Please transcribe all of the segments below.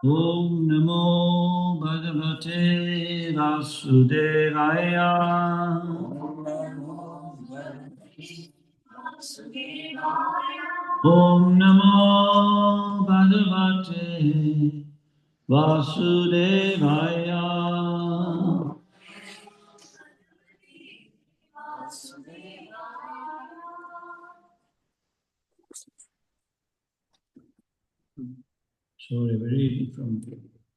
Om Namo Bhagavate Vasudevaya. Om Namo Bhagavate Vasudevaya. So we read from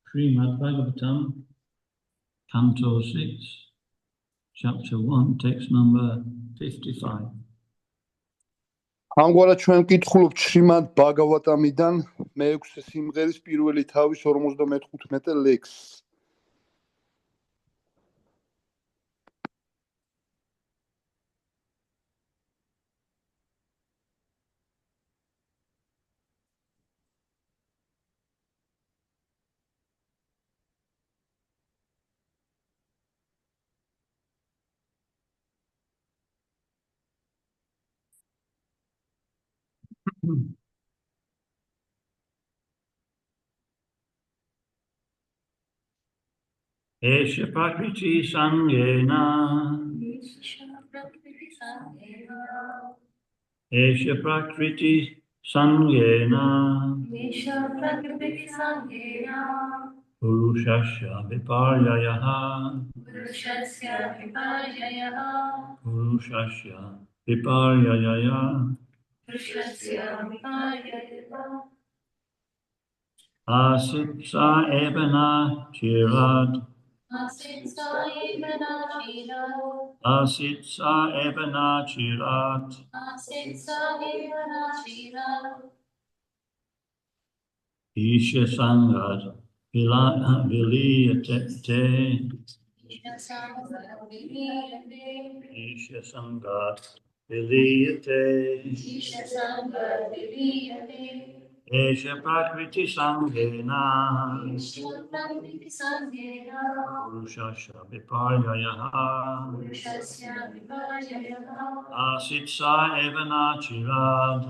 Srimad Bhagavatam, Canto 6, Chapter 1, text number 55. ამგვარად ჩვენ ვკითხულობთ შრიმად ბაგავატამიდან მე-6 სიმღერის პირველი თავის 55 ლექსს. Esha Prakriti Sangena Esha Prakriti Sangena Purushasya Viparyayaha Purushasya Viparyayaya Asitsa Ebana Chirat Asitsa Ebana Chirat Isha Sangat Viliyate Isha Sangat Viliyate Esha Prakriti Sangena Purushasya Viparyayaha Asitsa Evana Chirad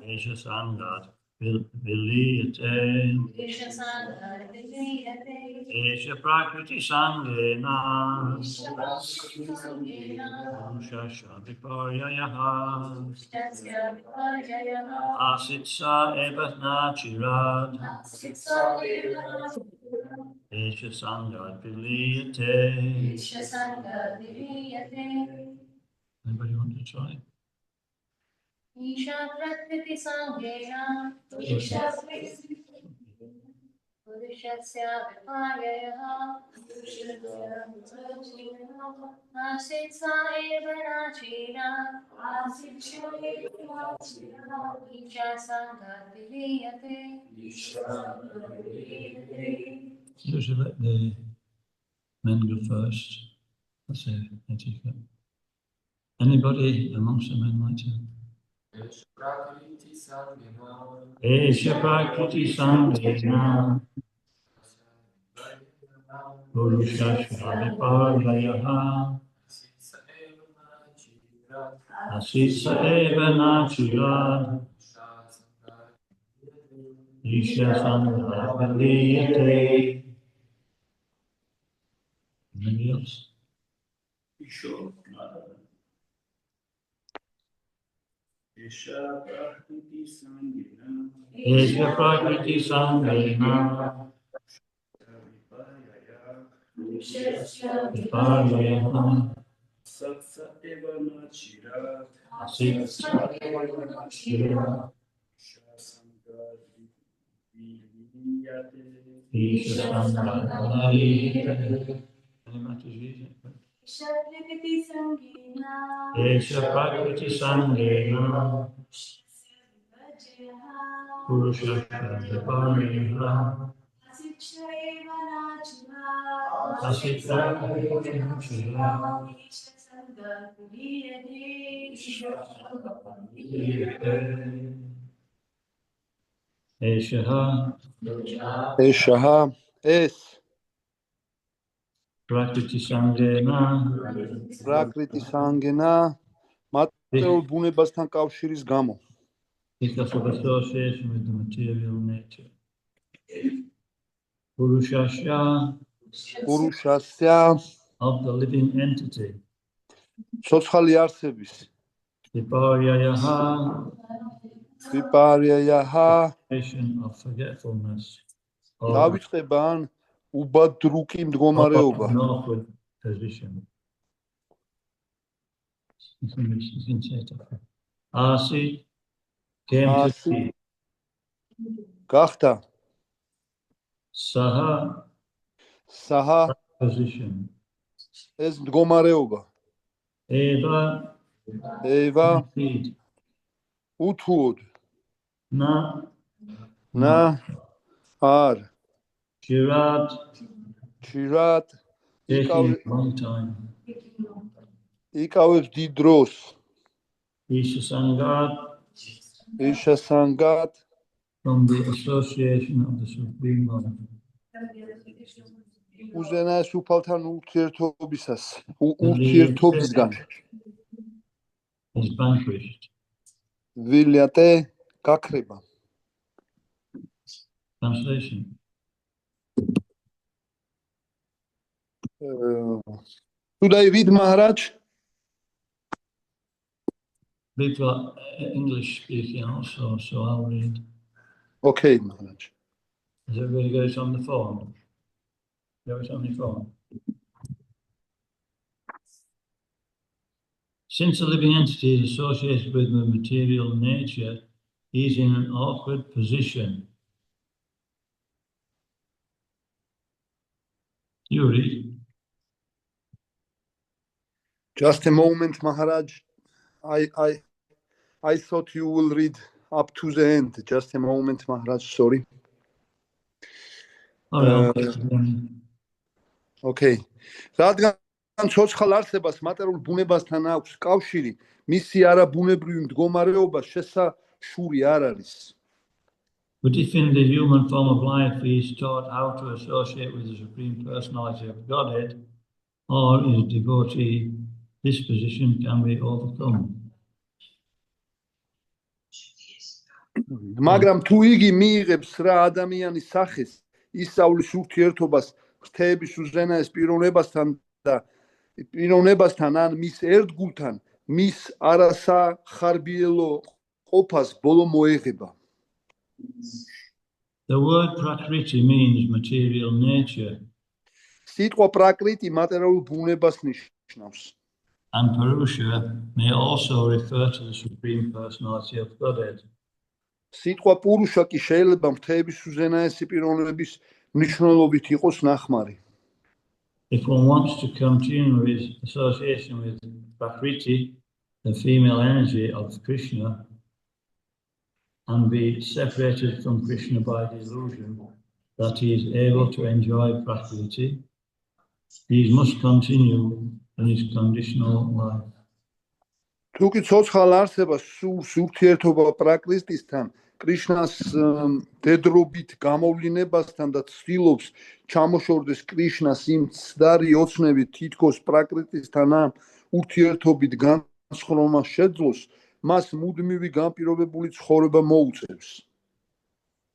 Esha Sangat Viliyate Esha Prakriti Sangena Purushasya Viparyayaha Asitsa Evana Chirad Esha Sangat Viliyate. Anybody want to try? Isha Prakriti Sangena Purushasya Viparyayaha Asitsa Evana Chirat Isha Sangat Viliyate. Usually let the men go first. That's a etiquette. Anybody amongst the men like to? Esha Prakriti Sangena Purushasya Viparyayaha Asitsa Evana Chirat Isha Sangat Viliyate. Anybody else? Sure. Esha Prakriti Sangena Esha Prakriti Sangena Viparyayaha Asitsa Evana Chirat Asitsa Evana Chirat Isha Sangat Viliyate. Any matters easy? Esha Prakriti Sangena Purushasya Viparyayaha Asitsa Evana Chirat Esha es Prakriti Sangena პრაკრიტი სანგენა მატერიალურ ბუნებასთან კავშირის გამო because of association with the material nature. Purushasya, Purusasya, of the living entity. ცოცხალი არსების, Viparyayaha, ვიპარიაიაჰა, of forgetfulness. Or დავიწყება ან უბადრუკი მდგომარეობა. an awkward position. You can say it. Asi came to Asi. be. გახდა Saha საჰა position. ეს მდგომარეობა. Eva ევა indeed. უთუოდ Na ნა არ Shirat ჩირად taking a long time. იკავებს დიდ დროს. Isha Sangat იშასანგად from the association of the Supreme Lord. უზენაეს უფალთან ურთიერთობისას ურთიერთობისგან Is vanquished. ვილიატე გაქრება. Translation. Today read Maharaj. People are English speaking also, so I'll read. Okay, Maharaj. Is everybody got it on the phone? Got it on the phone? Since a living entity is associated with the material nature, he is in an awkward position. You read. Just a moment, Maharaj. I thought you will read up to the end. Just a moment, Maharaj. Sorry. All right, I'll get to the end. Okay. რადგან ცოცხალ არსებას მატერიულ ბუნებასთან აქვს კავშირი, მისი არაბუნებრივი მდგომარეობა შესაშური არ არის. But if in the human form of life he is taught how to associate with the Supreme Personality of Godhead or is a devotee, this position can be overcome. მაგრამ თუ იგი მიიღებს რა ადამიანის სახეს, ისწავლის ურთიერთობას ღვთაების უზენაეს პიროვნებასთან ან მის ერთგულთან, მის არასახარბიელო ყოფას ბოლო მოეღება. The word Prakriti means material nature, სიტყვა პრაკრიტი მატერიალურ ბუნებას ნიშნავს. and Purusha may also refer to the Supreme Personality of Godhead. სიტყვა პურუშა კი შეიძლება ღვთაების უზენაესი პიროვნების მნიშვნელობით იყოს ნახმარი. If one wants to continue his association with Prakriti, the female energy of Krishna, and be separated from Krishna by delusion that he is able to enjoy Prakriti, he must continue in his conditional life. თუ კი ცოცხალ არსებას სურს ურთიერთობა პრაკრიტისთან, კრიშნას დედრობით გამოვლინებასთან და ცდილობს ჩამოშორდეს კრიშნას იმ ცდარი ოცნებით თითქოს პრაკრიტისთან ამ ურთიერთობით განსხვავება შეძლოს, მას მუდმივი განპირობებული ცხოვრება მოუწევს.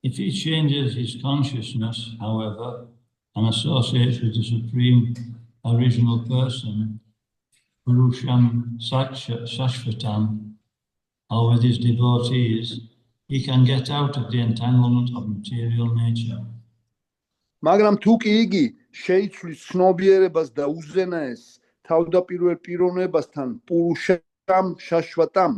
If he changes his consciousness, however, and associates with the Supreme Original Person, Purusham Sashvatam, or with his devotees, he can get out of the entanglement of material nature. მაგრამ თუ კი იგი შეიცვლის ცნობიერებას და უზენაეს თავდაპირველ პიროვნებასთან, პურუშამ შაშვატამ,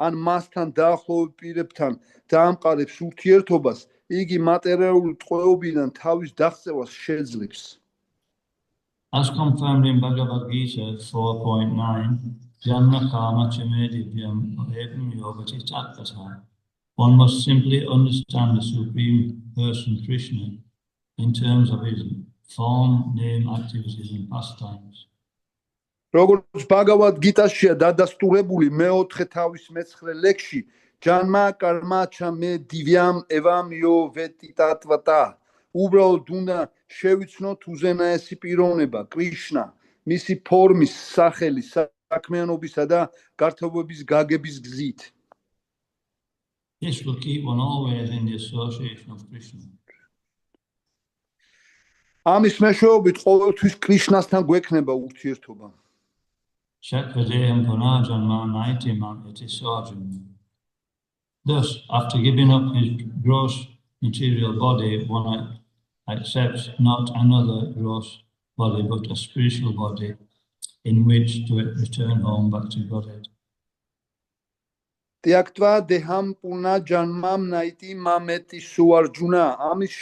ან მასთან დაახლოებულ პირებთან დაამყარებს ურთიერთობას, იგი მატერიალური ტყვეობიდან თავის დაღწევას შეძლებს. As confirmed in Bhagavad Gita 4.9, Janna Kama Chamedivyam Evam Yogati Tattva, one must simply understand the Supreme Person Krishna in terms of his form, name, activities and pastimes. როგორც ბაგავად გიტაშია დადასტურებული მეოთხე თავის მეცხრე ლექსში, ჯანმა კარმა ჩამე დივიამ ევამ იო ვეტიტატვატა. უბრალოდ უნდა შევიცნოთ უზენაესი პიროვნება, კრიშნა, მისი ფორმის, სახელის, საქმიანობისა და გართობების გაგების გზით. This will keep one always in the association of Krishna. ამის მეშვეობით ყოველთვის კრიშნასთან გვექნება ურთიერთობა. Shakradeyam Punajanma Naitimam iti Sarjam. Thus, after giving up his gross material body, one accepts not another gross body, but a spiritual body in which to return home back to Godhead. Tyaktva deham puna janmam naiti mameti suarjuna. ამის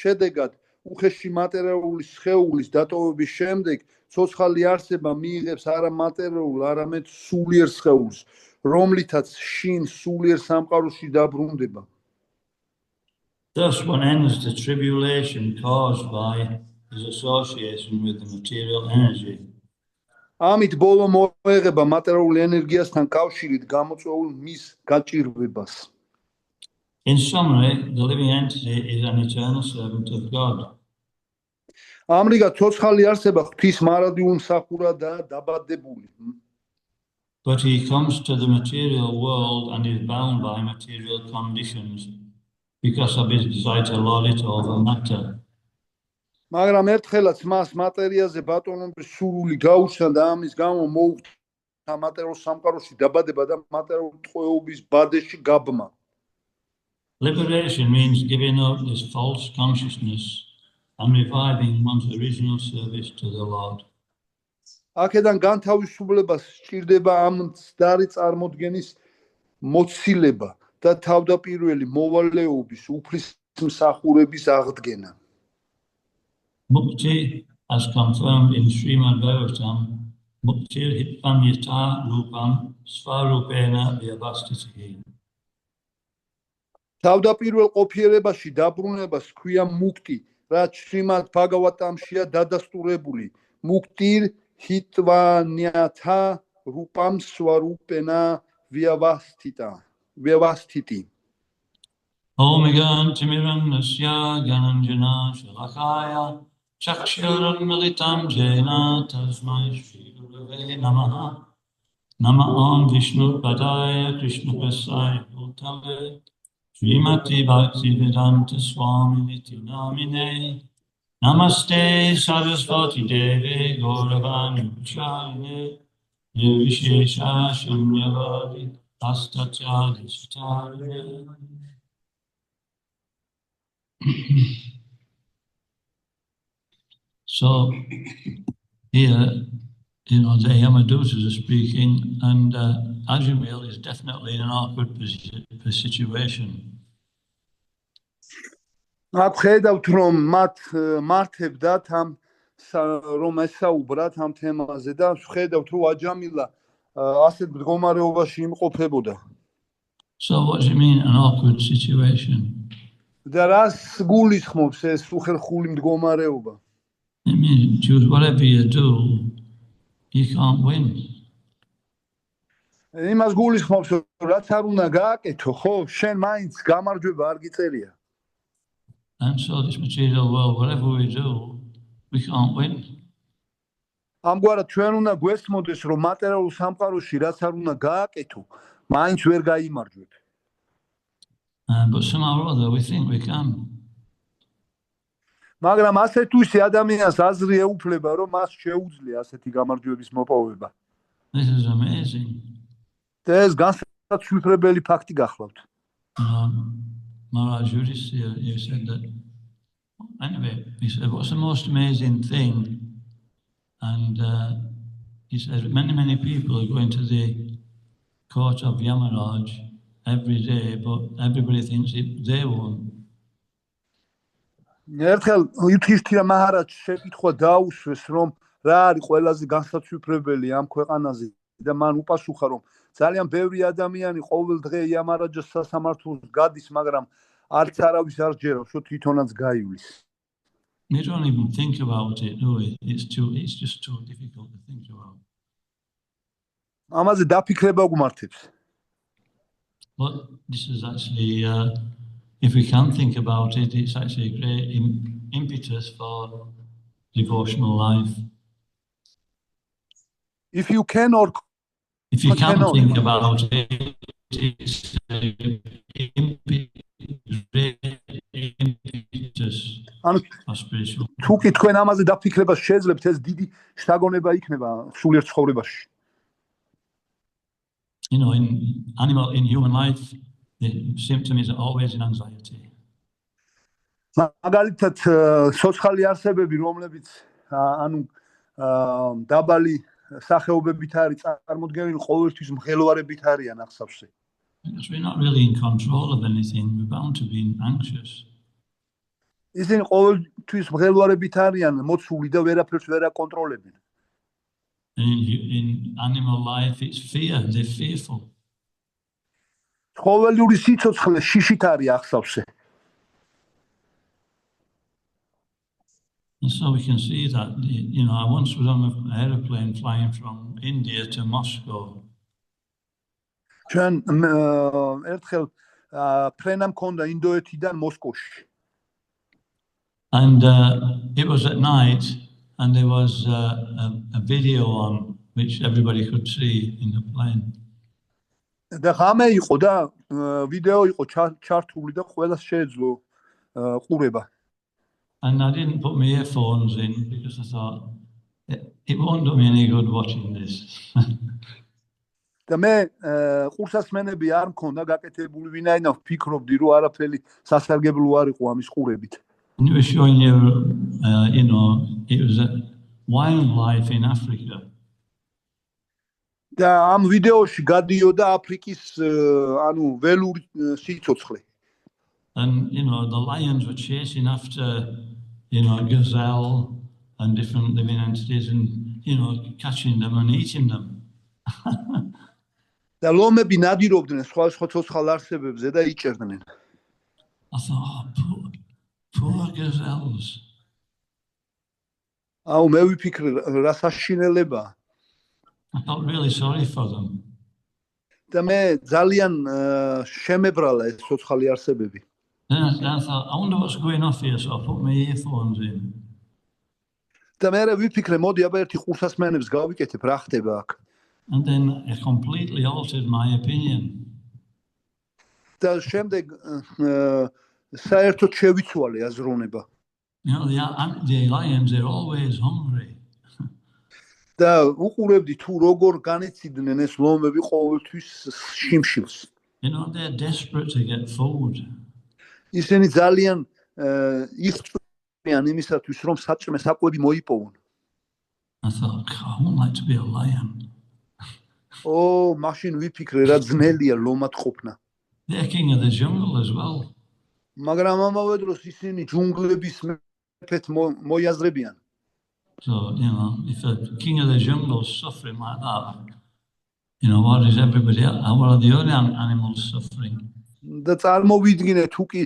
შედეგად უხეში მატერიალური სხეულის დატოვების შემდეგ ცოცხალი არსება მიიღებს არა მატერიულ, არამედ სულიერ სხეულს, რომლითაც შინ სულიერ სამყაროში დაბრუნდება. Thus, one ends the tribulation caused by his association with the material energy. ამით ბოლო მოეღება მატერიალურ ენერგიასთან კავშირით გამოწვეულ მის გაჭირვებას. In summary, the living entity is an eternal servant of God. ამრიგად ცოცხალი არსება ღვთის მარადიულ მსახურადაა დაბადებული. But he comes to the material world and is bound by material conditions because of his desire to lord it over matter. მაგრამ ერთხელაც მას მატერიაზე ბატონობის სურვილი გაუჩნდა და ამის გამო მოუხდა მატერიალურ სამყაროში დაბადება და მატერიალურ ტყვეობის ბადეში გაბმა. Liberation means giving up this false consciousness and reviving one's original service to the Lord. აქედან განთავისუფლებას სჭირდება ამ მცდარი წარმოდგენის მოცილება და თავდაპირველი მოვალეობის უფლის მსახურების აღდგენა. Mukti, as confirmed in Srimad Bhagavatam, Muktir hitvam yata rupam svarupena vyavastitihi. თავდაპირველ ყოფიერებაში დაბრუნებას ქვია მუქტი, რაც შრიმად ბჰაგავატამშია დადასტურებული. მუქტირ ჰიტვანიათა რუპამ სვარუპენა vyavastiti. Omegan timirannasya gananjana shalakaya chakshuran militam jena tasmai shri gurave namaha. Namah Vishnu Padaya Krishna Prasaya Bhutale Srimati Bhaktivedanta Swami Niti Namine Namaste Sarasvati Devi Gauravani Uchayane Nirvishesha Shunyavadi Astatya Dishtare. So here, the Yamadutas are speaking, and Ajamil is definitely in an awkward situation. აქ ხედავთ რომ მათ მართებდათ ამ რომ ესაუბრათ ამ თემაზე და ხედავთ რომ აჯამილა ასეთ მდგომარეობაში იმყოფებოდა. So what does it mean, an awkward situation? და რას გულისხმობს ეს უხერხული მდგომარეობა? It means choose whatever you do, you can't win. იმას გულისხმობს რომ რაც არ უნდა გააკეთო, ხო, შენ მაინც გამარჯვება არ გიწერია. And so this material world, whatever we do, we can't win. ამგვარად ჩვენ უნდა გვესმოდეს რომ მატერიალურ სამყაროში რაც არ უნდა გააკეთო, მაინც ვერ გაიმარჯვეთ. But somehow or other we think we can. მაგრამ ასე თუ ისე ადამიანს აზრი ეუფლება რომ მას შეუძლია ასეთი გამარჯვების მოპოვება. This is amazing. და ეს განსაცვიფრებელი ფაქტი გახლავთ. Maharaj Yudhisthira, you said that. Anyway, he said, what's the most amazing thing? And he said, many people are going to the court of Yamaraj every day, but everybody thinks they won. ერთხელ იუდჰიშთირა მაჰარაჯს შეკითხვა დაუსვეს რომ რა არის ყველაზე განსაცვიფრებელი ამ ქვეყანაზე და მან უპასუხა რომ ძალიან ბევრი ადამიანი ყოველ დღე იამარაჯის სასამართლოს გადის, მაგრამ არც არავის არ ჯერავს, რომ თვითონაც გაივლის. We don't even think about it, do we? It's just too difficult to think about. ამაზე დაფიქრება გვმართებს. But this is actually, if we can think about it, it's actually a great impetus for devotional life. If you can or If you can think about it, it's an ანუ or spiritual. თუ კი თქვენ ამაზე დაფიქრებას შეძლებთ, ეს დიდი შთაგონება იქნება სულიერ ცხოვრებაში. You know, in human life, the symptom is always in anxiety. მაგალითად სოციალური არსებები, რომლებიც ანუ დაბალი სახეობებით არის წარმოდგენილი, ყოველთვის მღელვარებით არიან ახსავსე. Because we're not really in control of anything, we're bound to be anxious. ისინი ყოველთვის მღელვარებით არიან, მოცული და ვერაფერს ვერ აკონტროლებენ. In animal life, it's fear, they're fearful. ცხოველური სიცოცხლე შიშით არის ახსავსე. And so we can see that, you know, I once was on an aeroplane flying from India to Moscow. ჩვენ ერთხელ ფრენა მქონდა ინდოეთიდან მოსკოვში. And it was at night, and there was a video on which everybody could see in the plane. და ღამე იყო და ვიდეო იყო ჩართული და ყველას შეეძლო ყურება. And I didn't put my earphones in because I thought it won't do me any good watching this. და მე ყურსასმენები არ მქონდა გაკეთებული, ვინაიდან ვფიქრობდი, რომ არაფერი სასარგებლო არ იყო ამის ყურებით. And it was showing you, you know, it was a wildlife in Africa. და ამ ვიდეოში გადიოდა აფრიკის ანუ ველური სიცოცხლე. And, you know, the lions were chasing after, you know, gazelle and different living entities and, you know, catching them and eating them. და ლომები ნადირობდნენ სხვა ცოცხალ არსებებზე და იჭერდნენ. I thought, oh, poor gazelles. აუ მე ვიფიქრე რა საშინელებაა. I felt really sorry for them. და მე ძალიან შემებრალა ეს ცოცხალი არსებები. Then I thought, I wonder what's going off here, so I put my earphones in. და მე ვიფიქრე, მოდი აბა ერთი ყურსასმენებს გავიკეთებ, რა ხდება აქ. And then it completely altered my opinion. და შემდეგ საერთოდ შევიცვალე აზროვნება. You know, the lions, they're always hungry. და უყურებდი თუ როგორ განეციდნენ ეს ლომები ყოველთვის შიმშილს. You know, they're desperate to get food. ისინი ძალიან იღწვიან იმისათვის, რომ საკვები მოიპოვონ. I thought, God, I wouldn't like to be a lion. ო, მაშინ ვიფიქრე, რა ძნელია ლომად ყოფნა. They're king of the jungle as well. მაგრამ ამავე დროს ისინი ჯუნგლების მეფეთ მოიაზრებიან. So, you know, if the king of the jungle is suffering like that, you know, what is everybody else? What are the other animals suffering? და წარმოვიდგინე, თუ კი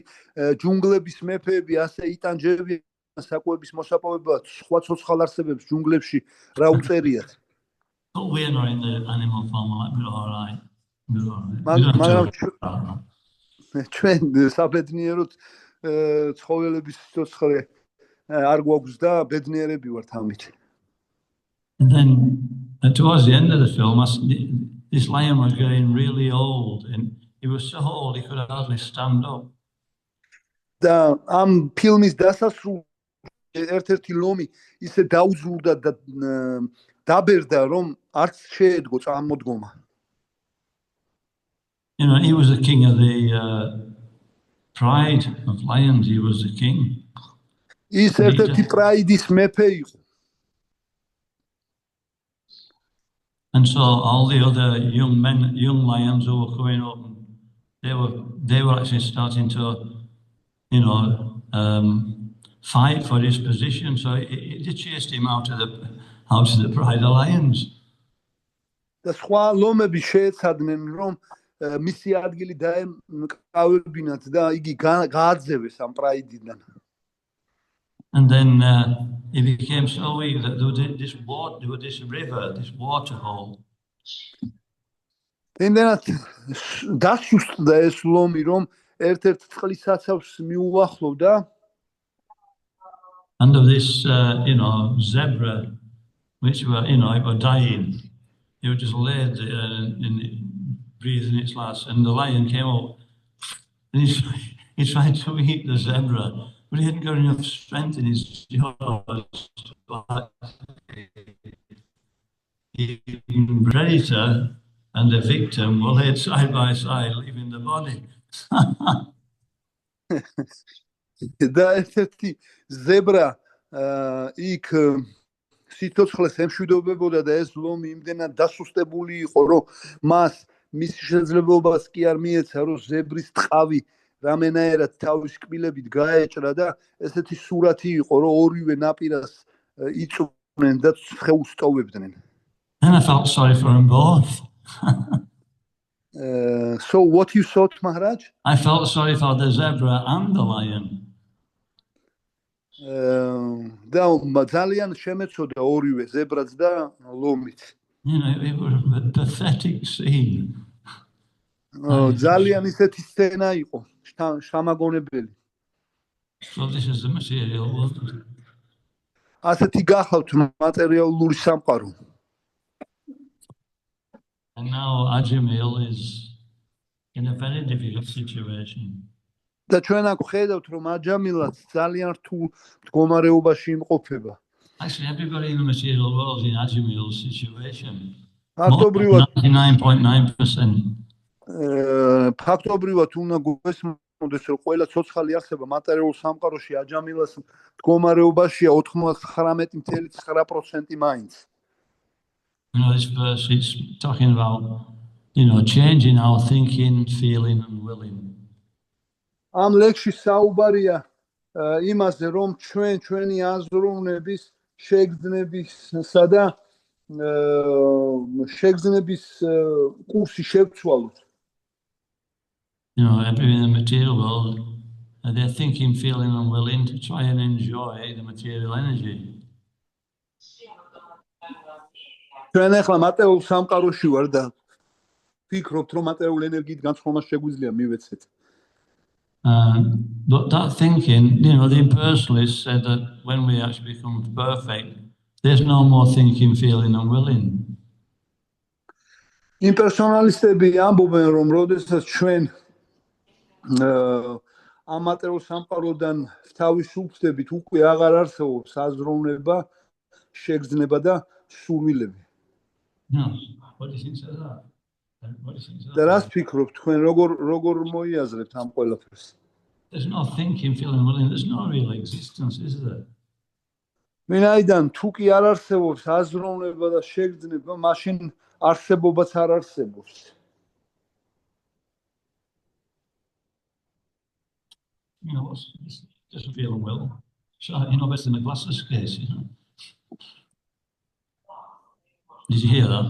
ჯუნგლების მეფეები ასე იტანჯებიან საკვების მოსაპოვებლად სხვა ცოცხალ არსებებს ჯუნგლებში რა უწერიათ. But we're not in the animal farm, like we're all right. We're all right. მაგრამ ჩვენ საბედნიეროდ ცხოველების სიცოცხლე არ გვაქვს და ბედნიერები ვართ ამით. And then towards the end of the film, this lion was getting really old, and he was so old he could hardly stand up. და ამ ფილმის დასასრულს ერთ-ერთი ლომი ისე დაუძულდა და დაბერდა, რომ არც შეედგო წამოდგომა. You know, he was the king of the pride of lions. He was the king. ის ერთ-ერთი პრაიდის მეფე იყო. And so all the other young lions who were coming up, they were actually starting to, you know, fight for his position. So it chased him out of the pride of lions. და სხვა ლომები შეეცადნენ, რომ მისი ადგილი დაემკავებინათ და იგი გააძევეს ამ პრაიდიდან. And then he became so weak that there was this river, this water hole. იმდენად დასუსტდა ეს ლომი, რომ ერთ-ერთ წყლისაცავს მიუახლოვდა. And of this, you know, zebra, which were, you know, it were dying. It was just laid breathing its last, and the lion came up, and he tried to eat the zebra, but he hadn't got enough strength in his jaws. But the predator and the victim were laid side by side, leaving the body. და ერთ-ერთი ზებრა იქ სიცოცხლეს ემშვიდობებოდა და ეს ლომი იმდენად დასუსტებული იყო, რომ მას მის შესაძლებლობას კი არ მიეცა, რომ ზებრის ტყავი რამენაერად თავის კბილებით გაეჭრა და ესეთი სურათი იყო, რომ ორივე ნაპირას იწვნენ და სხეულს ტოვებდნენ. And I felt sorry for them both. So what you thought, Maharaj? I felt sorry for the zebra and the lion. და ძალიან შემეცოდა ორივე ზებრაც და ლომიც. You know, it was a pathetic scene. ძალიან ისეთი სცენა იყო, შთამაგონებელი. So this is the material world. ასეთი გახავთ მატერიალური სამყარო. And now Ajamil is in a very difficult situation. და ჩვენ აქ ხედავთ, რომ აჯამილაც ძალიან რთულ მდგომარეობაში იმყოფება. Actually, everybody in the material world is in Ajamil's situation. ფაქტობრივად 99.9%. ფაქტობრივად უნდა გვესმოდეს, რომ ყველა ცოცხალი არსება მატერიალურ სამყაროში აჯამილას მდგომარეობაშია 99.9% მაინც. You know, this verse is talking about, you know, changing our thinking, feeling, and willing. ამ ლექსში საუბარია იმაზე, რომ ჩვენი აზროვნების, შეგრძნებისა და შეგრძნების კურსი შევცვალოთ. You know, everyone in the material world, they're thinking, feeling, and willing to try and enjoy the material energy. ჩვენ ახლა მატერიალურ სამყაროში ვარ და ვფიქრობთ, რომ მატერიალურ ენერგიით განსხვავება შეგვიძლია მივეცეთ. But that thinking, you know, the impersonalists said that when we actually become perfect, there's no more thinking, feeling, and willing. იმპერსონალისტები ამბობენ, რომ როდესაც ჩვენ ამ მატერიალურ სამყაროდან თავისუფლდებით, უკვე აღარ არსებობს აზროვნება, შეგრძნება და სურვილები. No, what do you think of that? What do you think of და that? რას ფიქრობთ თქვენ, როგორ მოიაზრებთ ამ ყველაფერს? There's no thinking, feeling, willing. There's no real existence, is there? ვინაიდან თუ კი არ არსებობს აზროვნება და შეგრძნება, მაშინ არსებობაც არ არსებობს. You know, it's just feeling well. So, you know, better than the glasses case, you know. Did you hear that?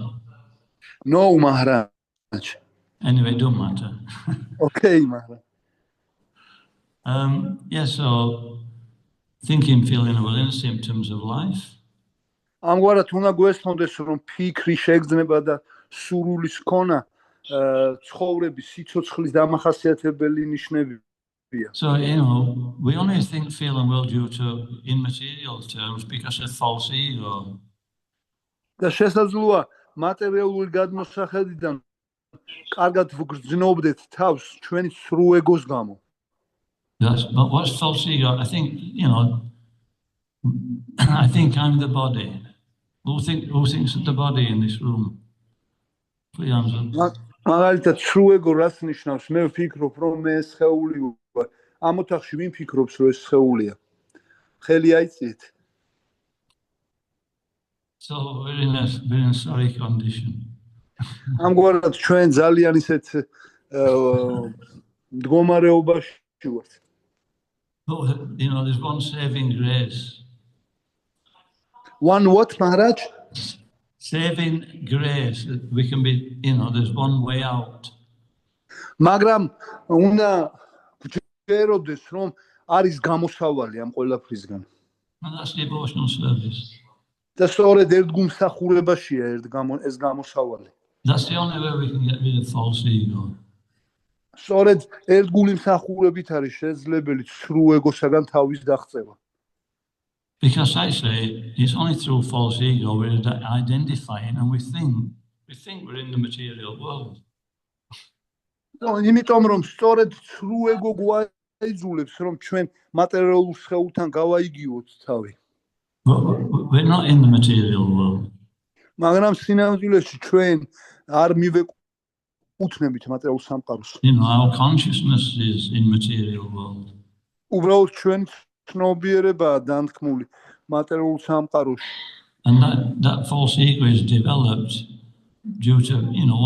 No, Maharaj. Anyway, it don't matter. Okay, Maharaj. Yeah, so thinking, feeling, and willing, symptoms of life. ამგვარად უნდა გვესმოდეს, რომ ფიქრი, შეგრძნება და სურვილის ქონა ცხოვრების სიცოცხლის დამახასიათებელი ნიშნებია. So, you know, we only think, feel, and will due to in material terms because of false ego. და შესაძლოა მატერიალური გადმოსახედიდან კარგად ვგრძნობდეთ თავს ჩვენი სრულ ეგოს გამო. Yes, but what's false ego? I think, you know, I think I'm the body. Who thinks of the body in this room? Please answer. მაგალითად, სრულ ეგო რას ნიშნავს? მე ვფიქრობ, რომ მე სხეული ვარ. ამ ოთახში ვინ ფიქრობს, რომ ეს სხეულია? ხელი აიწიეთ. So we're in a sorry condition. ამგვარად ჩვენ ძალიან ისეთ მდგომარეობაში ვართ. But, you know, there's one saving grace. One what, Maharaj? Saving grace. We can be, you know, there's one way out. მაგრამ უნდა გვჯეროდეს, რომ არის გამოსავალი ამ ყველაფრისგან. And that's devotional service. და სწორედ ერთგულმსახურებაშია ეს გამოსავალი. That's the only way we can get rid of false ego. სწორედ ერთგული მსახურებით არის შესაძლებელი სრულ ეგოსაგან თავის დაღწევა. Because actually, it's only through false ego we're identifying and we think we're in the material world. იმიტომ რომ სწორედ სრულ ეგო აიძულებს რომ ჩვენ მატერიალურ სხეულთან გავაიგივოთ თავი. We're not in the material world. მაგრამ სინამდვილეში ჩვენ არ მივეკუთვნებით მატერიალურ სამყაროს. Our consciousness is in material world. უბრალოდ ჩვენ ცნობიერებაა დანთქმული მატერიალურ სამყაროში. And that false ego is developed due to,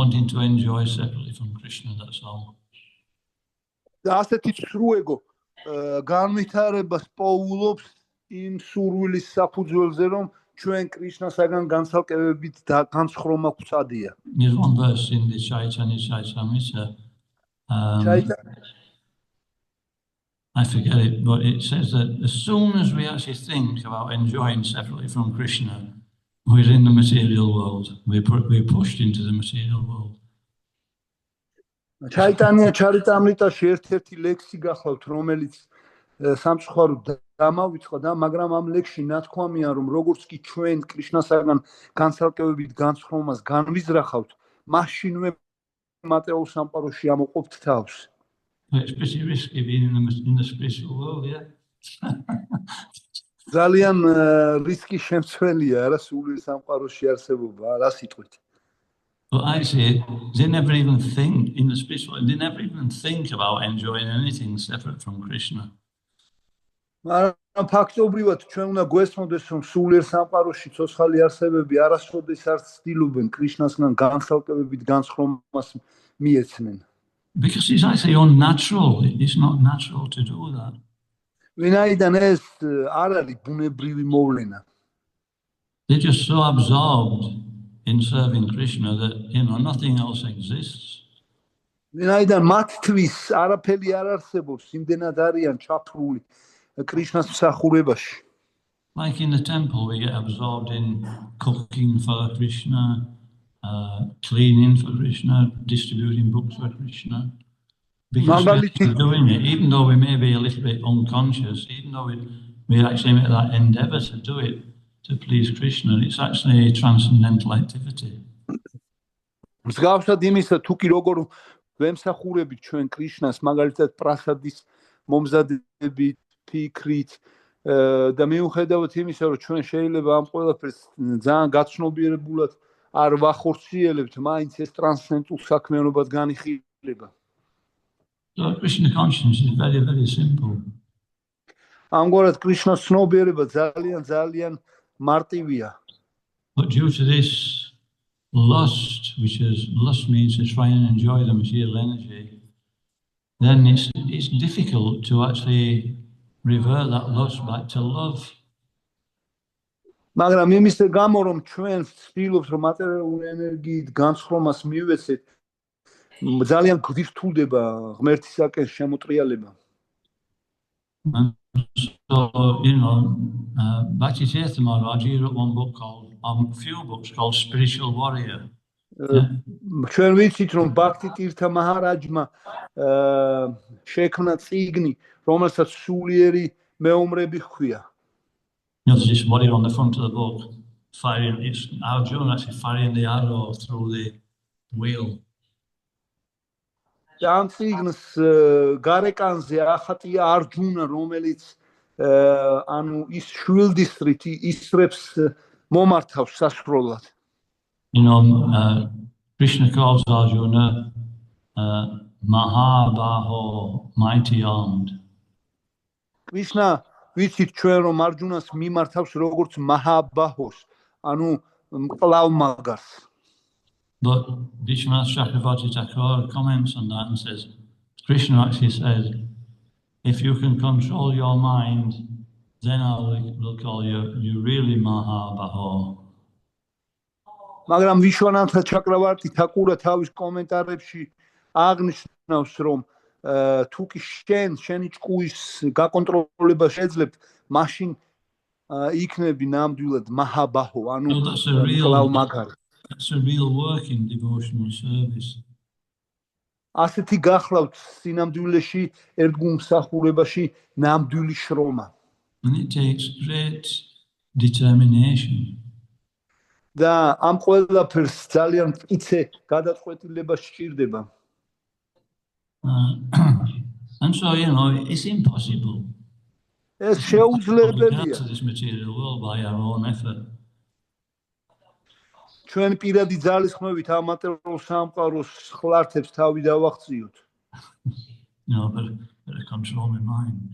wanting to enjoy separately from Krishna, that's all. და ასეთი ცრუ ეგო განვითარებას პოულობს იმ სურვილის საფუძველზე, რომ ჩვენ კრიშნასაგან განცალკევებით განსხრომა გვწადია. There's one verse in the Chaitanya Charitamrita. I forget it, but it says that as soon as we actually think about enjoying separately from Krishna, we're in the material world. We're pushed into the material world. Chaitanya Charitamritaში ერთ-ერთი ლექსი გახლავთ, რომელიც სამწუხაროდ დამავიწყდა და მაგრამ ამ ლექსში ნათქვამია, რომ როგორც კი ჩვენ კრიშნასაგან განცალკევებით განსხრომას განვიზრახავთ, მაშინვე მატერიალურ სამყაროში ამოყოფთ თავს. It's pretty risky being in the spiritual world, yeah. ძალიან რისკი შემცველია რა სულიერ სამყაროში არსებობა, რა სიტყვით. But I say they never even think in the spiritual world, they never even think about enjoying anything separate from Krishna. მაგრამ ფაქტობრივად ჩვენ უნდა გვესმოდეს, რომ სულიერ სამყაროში ცოცხალი არსებები არასოდეს არ ცდილობენ კრიშნასგან განცალკევებით განსხრომას მიეცნენ. Because it's actually unnatural. It's not natural to do that. ვინაიდან ეს არ არის ბუნებრივი მოვლენა. They're just so absorbed in serving Krishna that nothing else exists. ვინაიდან მათთვის არაფერი არ არსებობს, იმდენად არიან ჩაფრული კრიშნას მსახურებაში. Like in the temple, we get absorbed in cooking for Krishna, cleaning for Krishna, distributing books for Krishna. Because we're doing it, even though we may be a little bit unconscious, even though we actually make that endeavor to do it to please Krishna, it's actually a transcendental activity. მსგავსად იმისა, თუ კი როგორ ვემსახურებით ჩვენ კრიშნას, მაგალითად პრასადის მომზადებით, ფიქრით და მიუხედავად იმისა, რომ ჩვენ შეიძლება ამ ყველაფერს ძალიან გაცნობიერებულად არ ვახორციელებთ, მაინც ეს ტრანსცენდენტულ საქმიანობას განიხილება. So Krishna consciousness is very, very simple. ამგვარად კრიშნას ცნობიერება ძალიან მარტივია. But due to this lust, lust means to try and enjoy the material energy, then it's difficult to actually revert that lust back to love. მაგრამ იმის გამო რომ ჩვენ ვცდილობთ რომ მატერიალური ენერგიით განსხრომას მივეცეთ, ძალიან გვირთულდება ღმერთისაკენ შემოტრიალება. So, Bhakti Tirtha Maharaj, he wrote one book called, a few books called Spiritual Warrior. ჩვენ ვიცით რომ ბაქთი ტირთა მაჰარაჯმა შექმნა წიგნი, რომელსაც სულიერი მეომრები ჰქვია. There's this warrior on the front of the book, it's Arjuna actually firing the arrow through the wheel. ამ წიგნს გარეკანზე ახატია არჯუნა, რომელიც ანუ ის შვილდისრით ისრებს მომართავს სასრულად. Krishna calls Arjuna Mahabaho, mighty armed. Krishna ვიცით ჩვენ რომ არჯუნას მიმართავს როგორც მაჰაბაჰოს, ანუ მკლავმაგარს. But Vishwanath Chakravarti Thakur comments on that and says, Krishna actually says, if you can control your mind, then I will call you really Mahabaho. მაგრამ ვიშვანათა ჩაკრავარტი თაკურა თავის კომენტარებში აღნიშნავს, რომ თუ კი შენი ჭკუის გაკონტროლება შეძლებთ, მაშინ იქნები ნამდვილად მაჰაბაჰო, ანუ მკლავმაგარი. That's a real work in devotional service. ასეთი გახლავთ სინამდვილეში ერთგულ მსახურებაში ნამდვილი შრომა. And it takes great determination. და ამ ყველაფერს ძალიან მტკიცე გადაწყვეტილება სჭირდება. And so, it's impossible ეს to შეუძლებელია. get to this material world by our own effort. ჩვენ პირადი ძალისხმევით ამ მატერიალურ სამყაროს ხლართებს თავი დავახციოთ. But control my mind.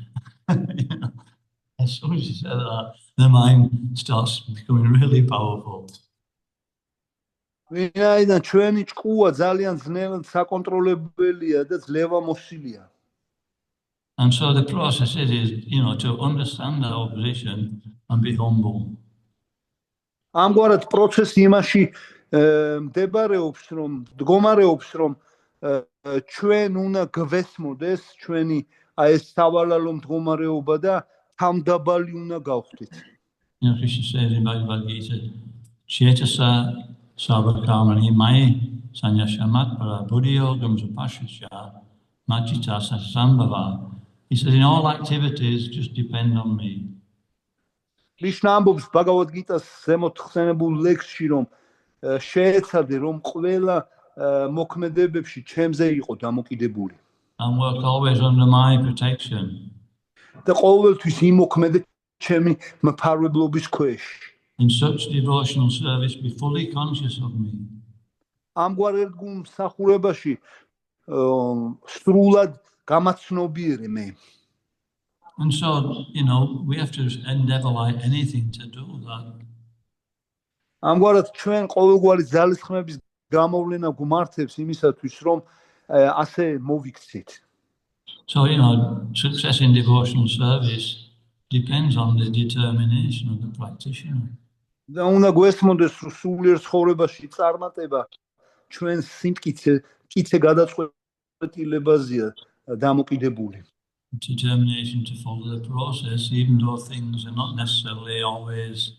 As soon as you say that, the mind starts becoming really powerful. ვინაიდან ჩვენი ჭკუა ძალიან ძნელად საკონტროლებელია და ძლევამოსილია. And so the process is, to understand our position and be humble. ამგვარად პროცესი იმაში მდებარეობს, რომ მდგომარეობს, რომ ჩვენ უნდა გვესმოდეს ჩვენი ეს სავალალო მდგომარეობა და თამდაბალი უნდა გავხდით. Krishna says in Bhagavad Gita, Chetasa Sarvakamani Mai Sanyashamat Para Buddhiyogam Supashasya Machita Sambhava. He says, in all activities, just depend on me. Krishna ამბობს Bhagavad Gita-ს ზემოთ ხსენებულ ლექსში, რომ შეეცადე, რომ ყველა მოქმედებებში ჩემზე იყო დამოკიდებული. And work always under my protection. და ყოველთვის იმოქმედე ჩემი მფარველობის ქვეშ. In such devotional service, be fully conscious of me. ამგვარ ერთგულ მსახურებაში სრულად გამაცნობიერე მე. And so, we have to endeavor like anything to do that. ამგვარად ჩვენ ყოველგვარი ძალისხმების გამოვლენა გვმართებს იმისათვის, რომ ასე მოვიქცეთ. So, success in devotional service depends on the determination of the practitioner. და უნდა გვესმოდეს, რომ სულიერ ცხოვრებაში წარმატება ჩვენ სიმტკიცე გადაწყვეტილებაზეა დამოკიდებული. Determination to follow the process, even though things are not necessarily always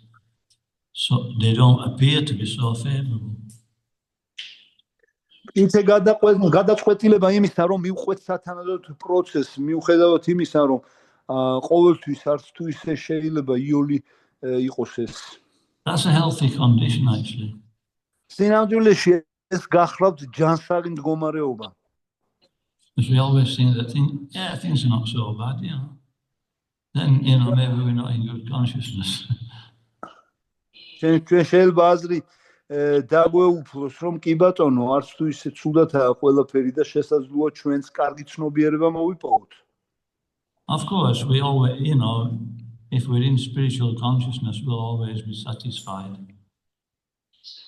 they don't appear to be so favorable. Იცე გადაწყვეტილება იმისა, რომ მივყვეთ სათანადოდ პროცესს, მიუხედავად იმისა, რომ ყოველთვის არც თუ ისე შეიძლება იოლი იყოს ეს. That's a healthy condition, actually. სინამდვილეში ეს გახლავთ ჯანსაღი მდგომარეობა. Because we always think that things are not so bad, Then, maybe we're not in good consciousness. ჩვენ შეიძლება აზრი დაგვეუფლოს, რომ კი ბატონო, არც თუ ისე ცუდათაა ყველაფერი და შესაძლოა ჩვენს კარგი ცნობიერება მოვიპოვოთ. Of course, we always, if we're in spiritual consciousness, we'll always be satisfied.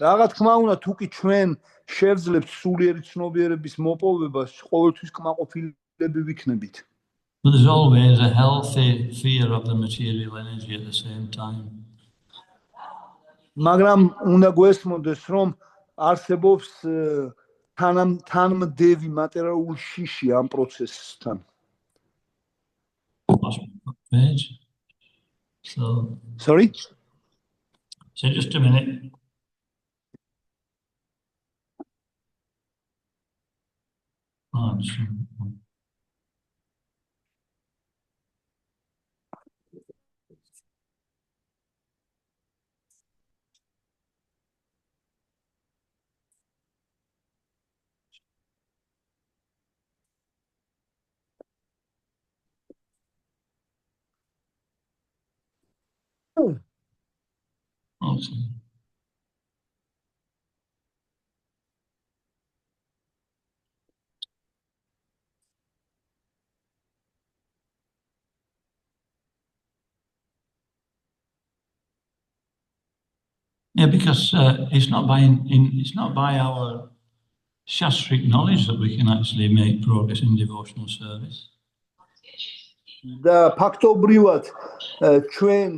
Რა თქმა უნდა, თუ კი ჩვენ შევძლებთ სულიერი ცნობიერების მოპოვებას, ყოველთვის კმაყოფილები ვიქნებით. But there's always a healthy fear of the material energy at the same time. მაგრამ უნდა გვესმოდეს, რომ არსებობს თანმდევი მატერიალური შიში ამ პროცესთან. Page. So just a minute. Okay. Yeah, because it's not by our shastric knowledge that we can actually make progress in devotional service. და ფაქტობრივად ჩვენ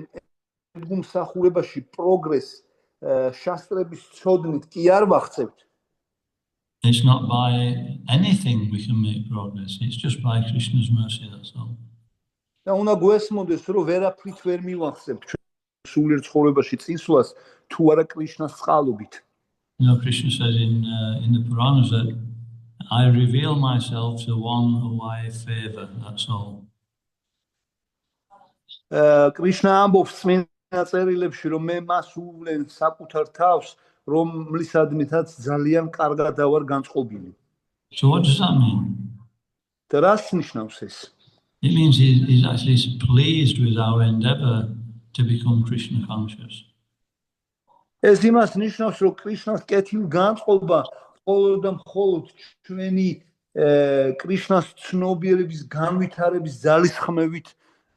გუმსახურებაში პროგრესს შასტრების ცოდნით კი არ ვახცევთ. It's not by anything we can make progress. It's just by Krishna's mercy, that's all. და უნდა გვესმოდეს, რომ ვერაფრით ვერ მივახცევთ სულიერ ცხოვრებაში წინსვლას თუ არა კრიშნას წყალობით. Krishna says in the Puranas that I reveal myself to one who I favor, that's all. კრიშნა ამბობს წმინდა წერილებში, რომ მე მას უვლენ საკუთარ თავს, რომლისადმითაც ძალიან კარგად დავარ განწყობილი. So what does that mean? და რას ნიშნავს ეს? It means he's actually pleased with our endeavor to become Krishna conscious. ეს იმას ნიშნავს, რომ კრიშნას კეთილი განწყობა მხოლოდ და მხოლოდ ჩვენი კრიშნას ცნობიერების განვითარების ძალისხმევით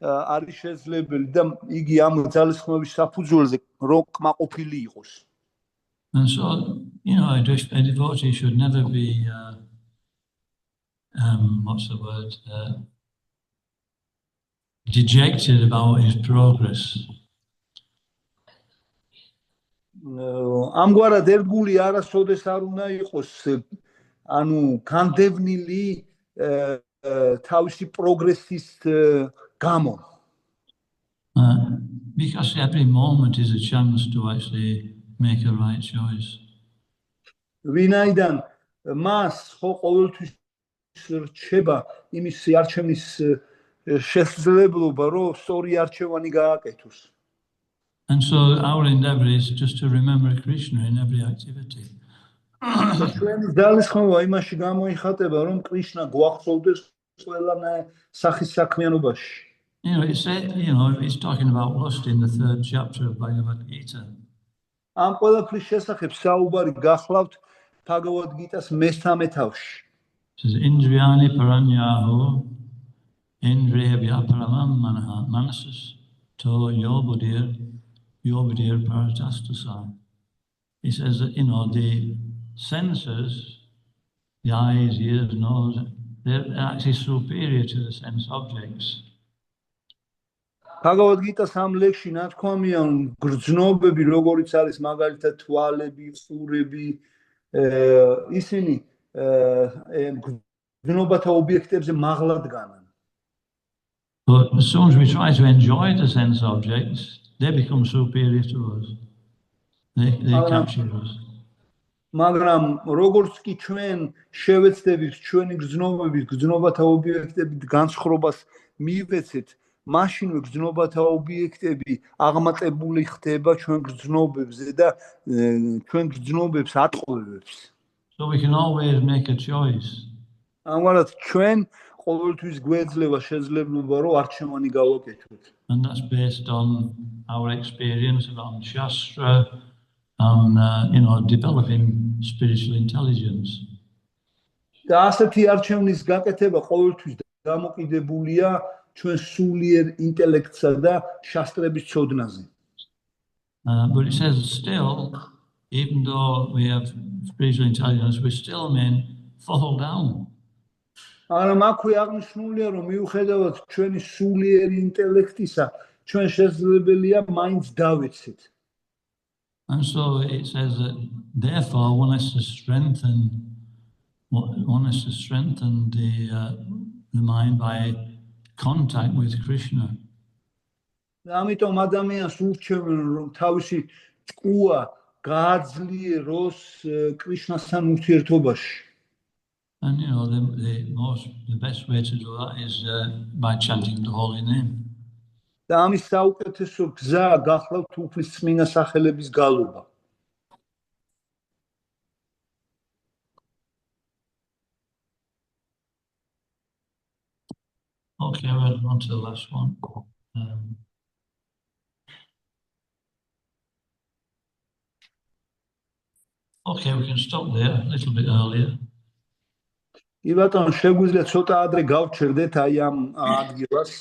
არის შესაძლებელი და იგი ამ ძალისხმევის საფუძველზე რო კმაყოფილი იყოს. And so, a devotee should never be, what's the word, dejected about his progress. ამგვარად ერთგული არასოდეს არ უნდა იყოს, ანუ განდევნილი თავისი პროგრესის გამო. Because every moment is a chance to actually make a right choice. ვინაიდან მას ხო ყოველთვის რჩება იმის არჩევნის შესაძლებლობა, რომ სწორი არჩევანი გააკეთოს. And so our endeavor is just to remember Krishna in every activity. ჩვენი ძალისხმევა იმაში გამოიხატება, რომ კრიშნა გვახსოვდეს ყველა სახის საქმიანობაში. It's talking about lust in the 3rd chapter of Bhagavad Gita. ამ ყველაფრის შესახებ საუბარი გახლავთ Bhagavad Gita-s მე-13 თავში. It says Indriyani paranyaho indriyabhya paramam manasas to yobudir paratastasai. He says that, the senses, the eyes, ears, nose, they're actually superior to the sense objects. Bhagavad Gita-s ამ ლექსში ნათქვამია, გრძნობები, როგორიც არის მაგალითად თვალები, ყურები, ისინი გრძნობათა ობიექტებზე მაღლად განან. But as soon as we try to enjoy the sense objects, they become superior to us. They capture us. მაგრამ როგორც კი ჩვენ შევეცდებით ჩვენი გრძნობების გრძნობათა ობიექტებით განსხრობას მივეცეთ, მაშინვე გრძნობათა ობიექტები აღმატებული ხდება ჩვენ გრძნობებზე და ჩვენ გრძნობებს ატყუებებს. So we can always make a choice. ამგვარად ჩვენ ყოველთვის გვეძლევა შესაძლებლობა, რომ არჩევანი გავაკეთოთ. And that's based on our experience and on Shastra, on developing spiritual intelligence. და ასეთი არჩევნის გაკეთება ყოველთვის დამოკიდებულია ჩვენ სულიერ ინტელექტსა და შასტრების ცოდნაზე. But it says still, even though we have spiritual intelligence, we still may fall down. მაგრამ აქვე აღნიშნულია, რომ მიუხედავად ჩვენი სულიერი ინტელექტისა, ჩვენ შესაძლებელია მაინც დავეცეთ. And so it says that therefore one has to strengthen the mind by contact with Krishna. ამიტომ ადამიანს ურჩევენ, რომ თავისი ჭკუა გააძლიეროს კრიშნასთან ურთიერთობაში. And the best way to do that is by chanting the holy name. და ამის საუკეთესო გზა გახლავთ უფლის წმინდა სახელების გალობა. Okay, we're on to the last one. Okay, we can stop there a little bit earlier. კი ბატონო, შეგვიძლია ცოტა ადრე გავჩერდეთ აი ამ ადგილას.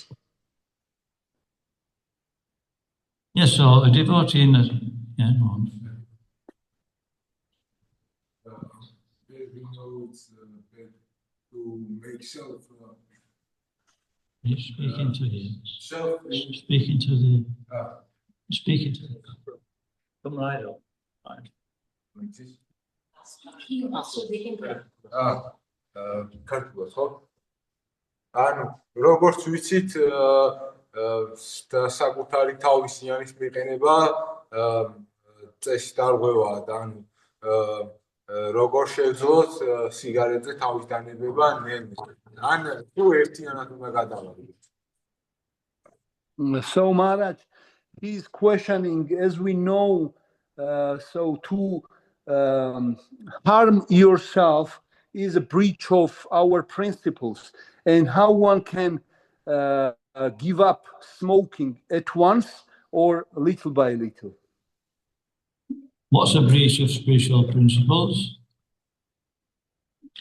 Yes, so a devotee in the... Yeah, go on. We know it's bad to make self. You're speaking to him. Self. Speaking to the... Speaking to the... Come right up. Right. Like this. ქართულად ხო? ანუ როგორც ვიცით საკუთარი თავის იანის მიყენება წესი დარღვევაა და ანუ როგორ შეძლოთ სიგარეტზე თავის დანებება ნელ-ნელა. ან თუ ერთიანად უნდა გადავარდეთ. So Maharaj, he's questioning, as we know, so to harm yourself is a breach of our principles, and how one can give up smoking at once or little by little. What's a breach of spiritual principles?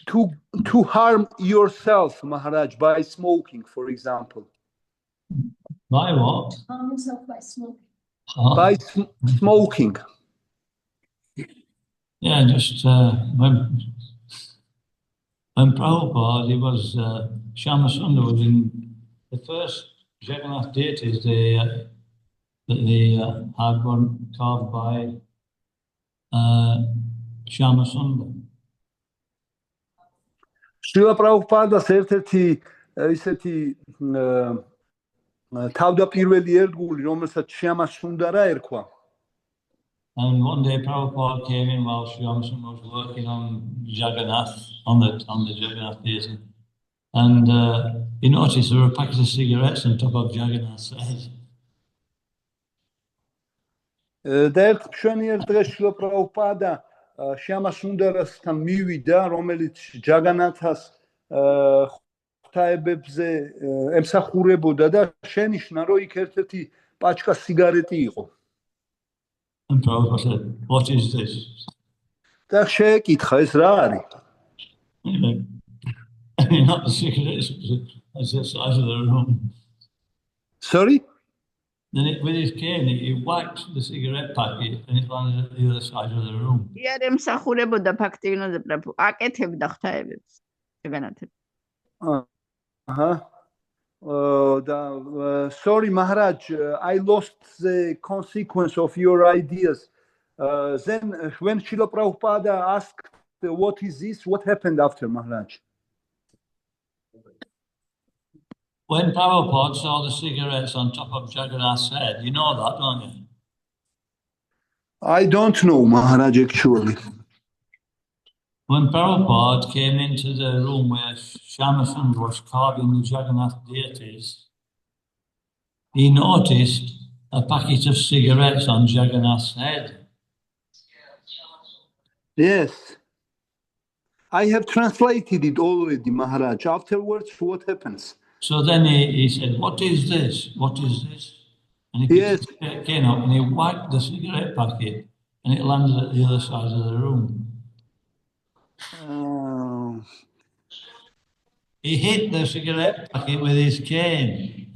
To harm yourself, Maharaj, by smoking, for example. By what? Harm yourself by smoking. By smoking. Yeah, just when Prabhupada, he was Shama Sundar was in the first Jagannath deities that they had one carved by Shama Sundar. Srila Prabhupādas ერთ-ერთი ისეთი თავდაპირველი ერთგული, რომელსაც Shama Sundara ერქვა. And one day Prabhupada came in while Shama Sundar was working on Jagannath, on the Jagannath deity. And he noticed there were a packet of cigarettes on top of Jagannath's head. და ერთ მშვენიერ დღეს Srila Prabhupada Shama Sundarasთან მივიდა, რომელიც ჯაგანათას ღვთაებებზე ემსახურებოდა და შენიშნა, რომ იქ ერთ-ერთი პაჩკა სიგარეტი იყო. And Prabhupada said, "What is this?" და შეეკითხა, ეს რა არის? Not the cigarettes, it's the size of the room. Sorry? Then with his cane, he whacked the cigarette packet and it landed at the other side of the room. იარ ემსახურებოდა ფაქტიურად პრაბჰუ აკეთებდა ღვთაებებს ჯაგანათებს. Sorry, Maharaj, I lost the consequence of your ideas. Then when Srila Prabhupada asked, what is this? What happened after, Maharaj? When Prabhupada saw the cigarettes on top of Jagannath's head, you know that, don't you? I don't know, Maharaj, actually. When Prabhupada came into the room where Shama Sundar was carving the Jagannath deities, he noticed a packet of cigarettes on Jagannath's head. Yes. I have translated it already, Maharaj. Afterwards, what happens? So then he said, "What is this? What is this?" And he came up and he whacked the cigarette packet and it landed at the other side of the room. He hit the cigarette packet with his cane.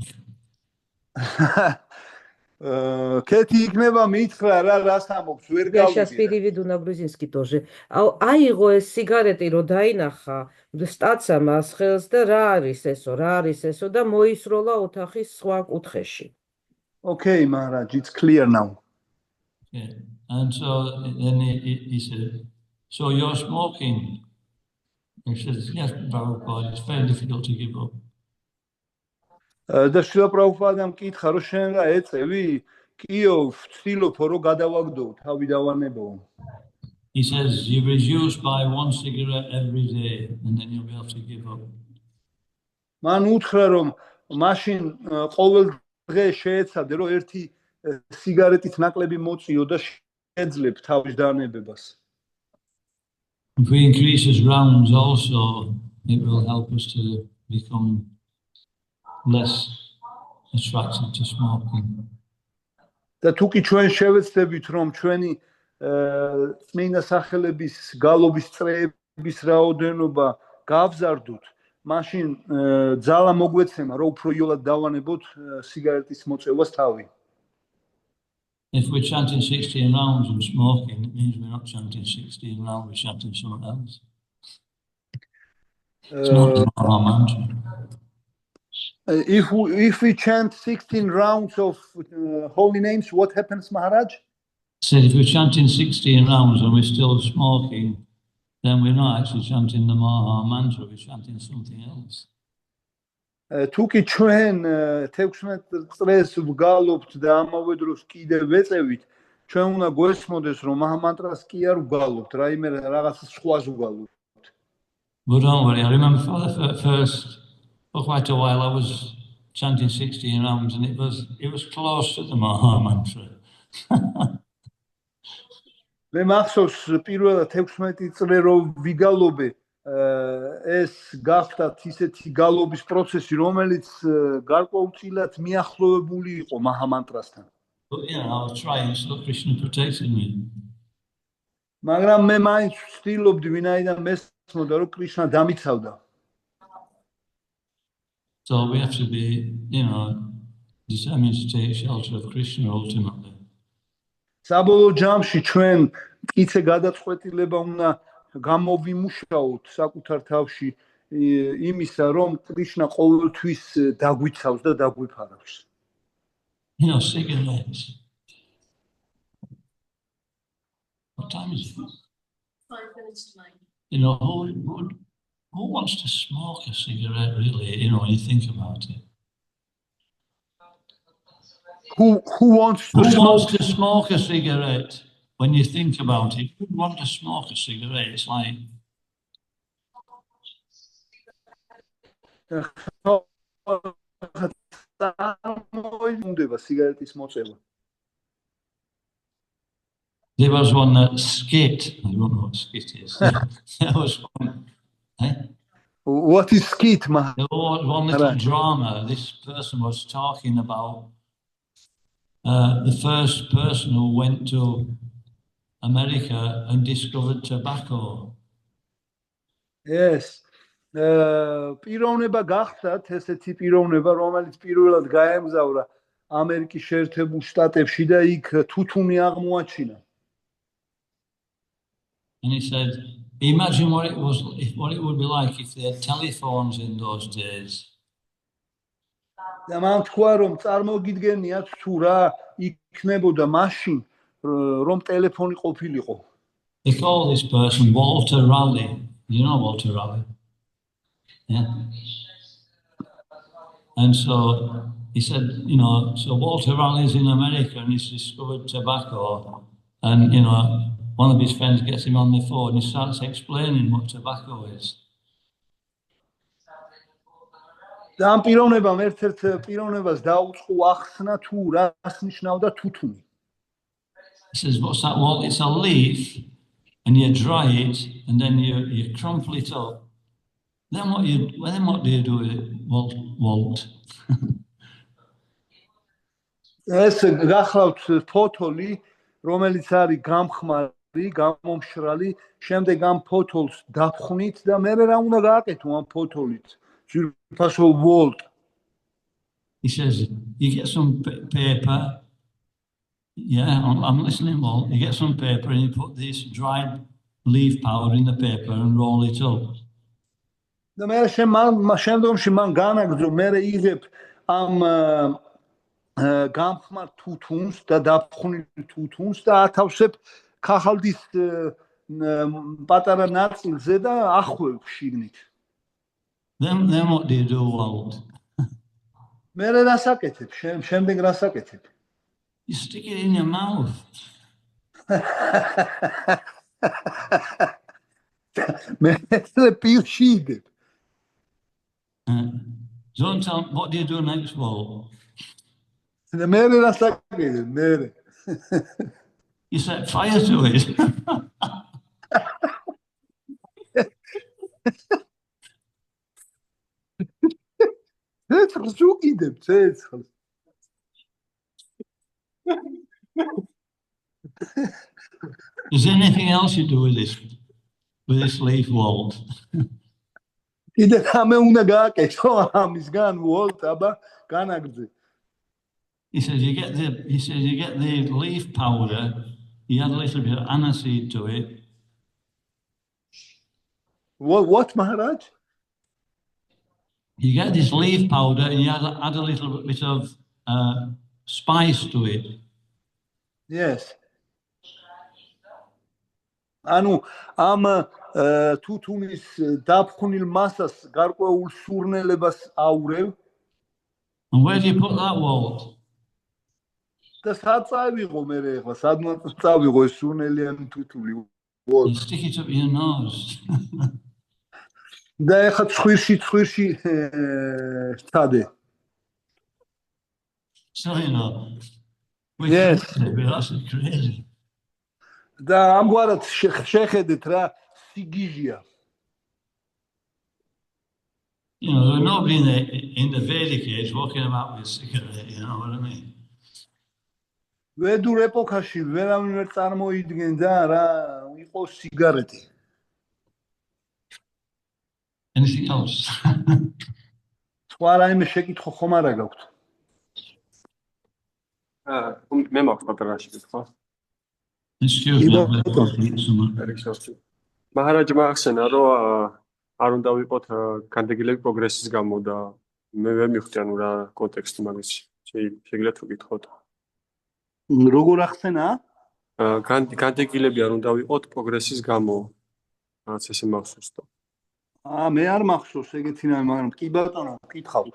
Кэти იქნება მითხრა რა რას ამობს ვერ Я сейчас переведу на грузинский тоже. აიღო ეს სიგარეტი რო დაინახა სტაცამ ასხელს და რა არის ესო და მოისროლა ოთახის სხვა კუთხეში. Okay, Maharaj, it's clear now. Yeah. And so then he said, "So you're smoking?" He says, "Yes, Prabhupada, it's very difficult to give up." და Srila Prabhupada მკითხა, რომ შენ რა ეწევი? კიო, ვცდილობ რომ გადავაგდო, თავი დავანებო. He says, "You reduce by one cigarette every day and then you'll be able to give up." მან უთხრა, რომ მაშინ ყოველ დღე შეეცადე, რომ ერთი სიგარეტით ნაკლები მოწიო და შეძლებ თავის დანებებას. If we increase his rounds also, it will help us to become less attracted to smoking. და თუკი ჩვენ შევეცდებით, რომ ჩვენი წმინდა სახელების გალობის წრეების რაოდენობა გავზარდოთ, მაშინ ძალა მოგვეცემა, რომ უფრო იოლად დავანებოთ სიგარეტის მოწევას თავი. If we're chanting 16 rounds and smoking, it means we're not chanting 16 rounds, we're chanting something else. It's not our mantra. If we chant 16 rounds of holy names, what happens, Maharaj? Said if we're chanting 16 rounds and we're still smoking, then we're not actually chanting the Maha mantra, we're chanting something else. თუკი ჩვენ 16 წრეს ვგალობთ და ამავე დროს კიდევ ვეწევით, ჩვენ უნდა გვესმოდეს, რომ მაჰა მანტრას კი არ ვგალობთ, რაიმე რაღაცა სხვას ვგალობთ. But don't worry, I remember for quite a while I was chanting 16 rounds and it was close to the Maha mantra. მე მახსოვს პირველად 16 წრე რომ ვიგალობე, ეს გახდათ ისეთი გალობის პროცესი, რომელიც გარკვეულწილად მიახლოვებული იყო მაჰამანტრასთან. But you know, I was trying, so Krishna protected me. მაგრამ მე მაინც ვცდილობდი, ვინაიდან მესმოდა, რომ კრიშნა დამიცავდა. So we have to be, you know, determined to take shelter of Krishna ultimately. საბოლოო ჯამში ჩვენ მტკიცე გადაწყვეტილება უნდა გამოვიმუშაოთ საკუთარ თავში იმისა, რომ კრიშნა ყოველთვის დაგვიცავს და დაგვიფარავს. You know, cigarettes. What time is it? 5 minutes to 9. You know, who wants to smoke a cigarette, really, you know, when you think about it? Who wants to Who smoke? wants to smoke a cigarette when you think about it? Who want to smoke a cigarette? It's like, სიგარეტის მოწევა. there was one skit, I don't know what skit is. There was one, What is skit, there was one little Right. drama. This person was talking about the first person who went to America and discovered tobacco. Yes. პიროვნება გახდათ ესეთი პიროვნება, რომელიც პირველად გაემგზავრა ამერიკის შეერთებულ შტატებში და იქ თუთუნი აღმოაჩინა. And he said, imagine what it would be like if they had telephones in those days. და მან თქვა, რომ წარმოგიდგენიათ თუ რა იქნებოდა მაშინ, რომ ტელეფონი ყოფილიყო. They call this person Walter Raleigh. You know Walter Raleigh? Yeah. And so he said, you know, so Walter Raleigh's in America and he's discovered tobacco. And, you know, one of his friends gets him on the phone and he starts explaining what tobacco is. და ამ პიროვნებამ ერთ-ერთ პიროვნებას დაუწყო ახსნა თუ რას ნიშნავდა თუთუნი. He says, what's that? Well, it's a leaf and you dry it and then you crumple it up. Then what do you do with it, Walt? ეს გახლავთ ფოთოლი, რომელიც არის გამხმარი, გამომშრალი, შემდეგ ამ ფოთოლს დაფხვნით და მე რა უნდა გააკეთო ამ ფოთოლით? ძვირფასო ვოლტ. He says, you get some paper. Yeah, I'm listening, Walt. You get some paper and you put this dried leaf powder in the paper and roll it up. და მე შემდგომში მან განაგრძო, მე იღებ ამ გამხმარ თუთუნს და დაფხვნილ თუთუნს და ათავსებ ქაღალდის პატარა ნაწილზე და ახვევ შიგნით. Then what do you do, Walt? მე რას აკეთებ? შემდეგ რას აკეთებ? You stick it in your mouth. მე პირში იდებ. Don't tell. What do you do next, Walt? და მე რას აკეთებ? მე You set fire to it. ცეცხლს უკიდებ, ცეცხლს. Is there anything else you do with this leaf, Walt? კიდე რამე უნდა გააკეთო ამისგან, ვოლტ, აბა, განაგრძე. He says you get the leaf powder. You add a little bit of aniseed to it. What, Maharaj? You get this leaf powder and you add a little bit of spice to it. Yes. ანუ ამ თუთუნის დაფხვნილ მასას გარკვეულ სურნელებას აურევ. And where do you put that, Walt? და სად წავიღო მე ახლა, სადმა წავიღო ეს სურნელიანი თუთული? You stick it up your nose. და ახლა ცხვირში წადე. So, you know. Yes. That's crazy. და ამგვარად შეხედეთ რა სიგიჟია. You know, there was nobody in the Vedic age walking about with a cigarette, you know what I mean? ვედურ ეპოქაში ვერავინ ვერ წარმოიდგენდა რა იყო სიგარეტი. Anything else? სხვა რაიმე შეკითხვა ხომ არა გაქვთ? მე მაქვს პატრაში ხო? Excuse me, I'm going to eat some. მაჰარაჯმა ახსენა რომ არ უნდა ვიყოთ განდეგილები პროგრესის გამო და მე ვერ მივხვდი ანუ რა კონტექსტი მაგის შეგიძლიათ თუ გითხოთ როგორ ახსენა? განდეგილები არ უნდა ვიყოთ პროგრესის გამო რაც ესე მახსოვს და მე არ მახსოვს ეგეთი რამე, მაგრამ კი ბატონო, გითხავ.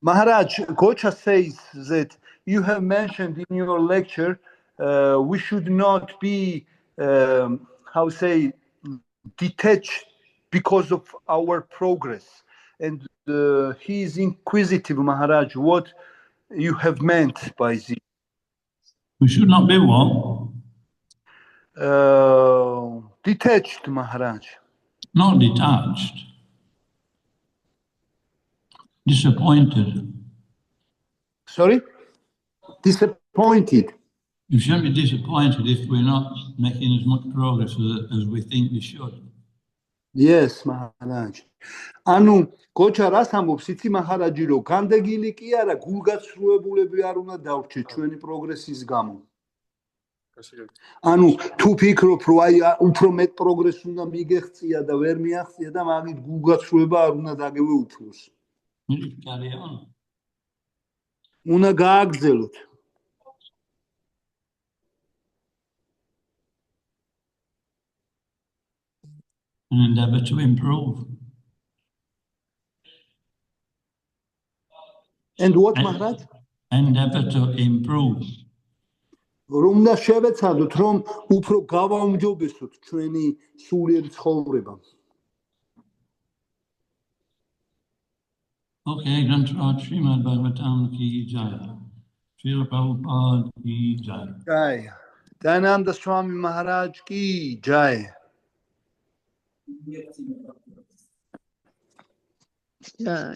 Maharaj, Gocha says that you have mentioned in your lecture we should not be detached because of our progress, and he is inquisitive, Maharaj, what you have meant by this. We should not be what? Detached, Maharaj. Not detached. Disappointed. Sorry? Disappointed. We shouldn't be disappointed if we're not making as much progress as we think we should. Yes, Maharaj. Anu, Gocha რას ამბობს იცი მაჰარაჯი, რომ განდეგილი კი არა, გულგაცრუებულები არ უნდა დავრჩეთ ჩვენი პროგრესის გამო. Anu, თუ ფიქრობ, რომ აი უფრო მეტ პროგრესს უნდა მიგეღწია და ვერ მიაღწია და მაგით გულგაცრუება არ უნდა დაგევე უფლოს. Carry on. უნდა გააგრძელოთ. And endeavour to improve. And what, Maharaj? Endeavour to improve. რომ უნდა შევეცადოთ, რომ უფრო გავაუმჯობესოთ ჩვენი სულიერი ცხოვრება. Okay, Grantaraj Srimad Bhagavatam ki jaya. Srila Prabhupada ki jaya. Jai. Dayananda Swami Maharaj ki jai. Yeah.